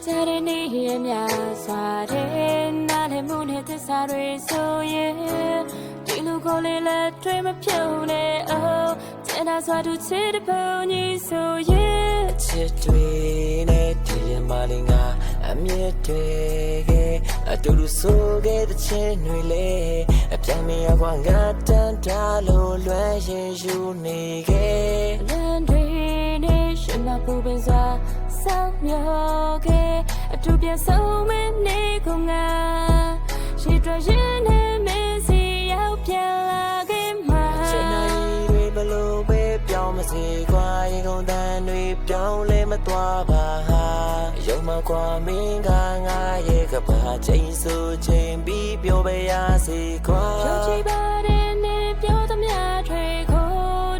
Jarene ya sare nale mune te sare soye Dilu kole la dream of pure oh Tena swadu chid pony soye Chitwe ne te malinga Amietwe A turu soge the chenwile A pami awanga tantalo lwa yeshu nege Landry nation na pubenza Samyoge A tupia so many kunga She draws Messi out piala ma Chenai we below we pyao ma se kwa yin dan we pyao le ma twa ba Yo ma kwa minga nga ye ka ba chain so chain bi pyo be ya se kwa Yo chi ba de ne pyo ta mya thwe ko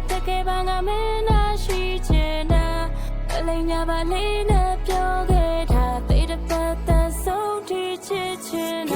te ke ba nga me na shi chin na Alai nya ba le na pyo ke tha te de pa ta so ti chi chin na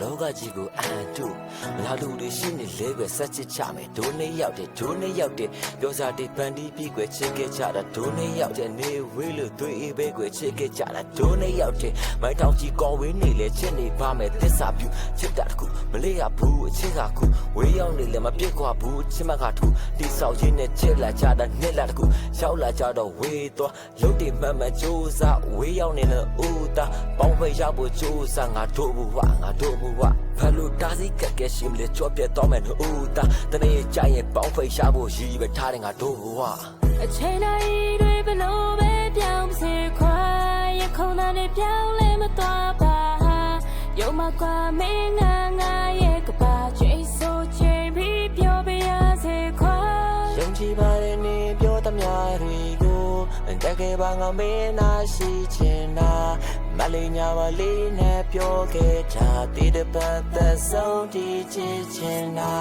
လောကကြီးကိုအန်တုမလာလူတွေရှိနေလဲပဲဆက်ချစ်ချမယ်ဒိုးနေရောက်တဲ့ပြောစားတဲ့ပန်တီးပြီးွယ်ချစ်ခဲ့ကြတာဒိုးနေရောက်တဲ့နေဝေးလို့တွေ့အေးပဲွယ်ချစ်ခဲ့ကြတာဒိုးနေရောက်တဲ့မိုင်းတောင်ကြီးကောင်းဝေးနေလဲချစ်နေပါမယ်သစ္စာပြုချစ်တာတခုမလေးရဘူးအချစ်ကခုဝေးရောက်နေလဲမပြစ်ခွာဘူးချစ်မကထူတိဆောက်ရင်းနဲ့ချစ်လာကြတာနှစ်လာတခုရောက်လာကြတော့ဝေးသွားလုံးတိမှန်မှန်ကြိုးစားဝေးရောက်နေလို့ဦးတာပေါင်းဖက်ရောက်ဖို့ကြိုးစားငါတို့ဘူးဝငါတို့ဘူးဝဖလူတာစီကကဲရှိမလဲကြောပြတ်တော့မယ်ဦးတာတနေ့ကြရင်ပေါင်းဖက်ရဖို့ရည်ပဲထားတယ်ငါတို့ဘူးဝအချိန်တိုင်းတွေဘလို့ပဲပြောင်းစေခွာရခုံသားနဲ့ပြောင်းလဲမသွားပါရုံမကွာမင်းငါရဲ့ကပါချေဆိုချေပြီးပြောပြရစေခွာယုံကြည်ပါတယ်နေပြောသမျှတွေကိုတကယ်ပါငါမင်းနာရှိချင်တာမလေးညာမလေးနဲ့ပြောခဲ့တာတိတပတ်သက်ဆုံးဒီချစ်ချင်တာ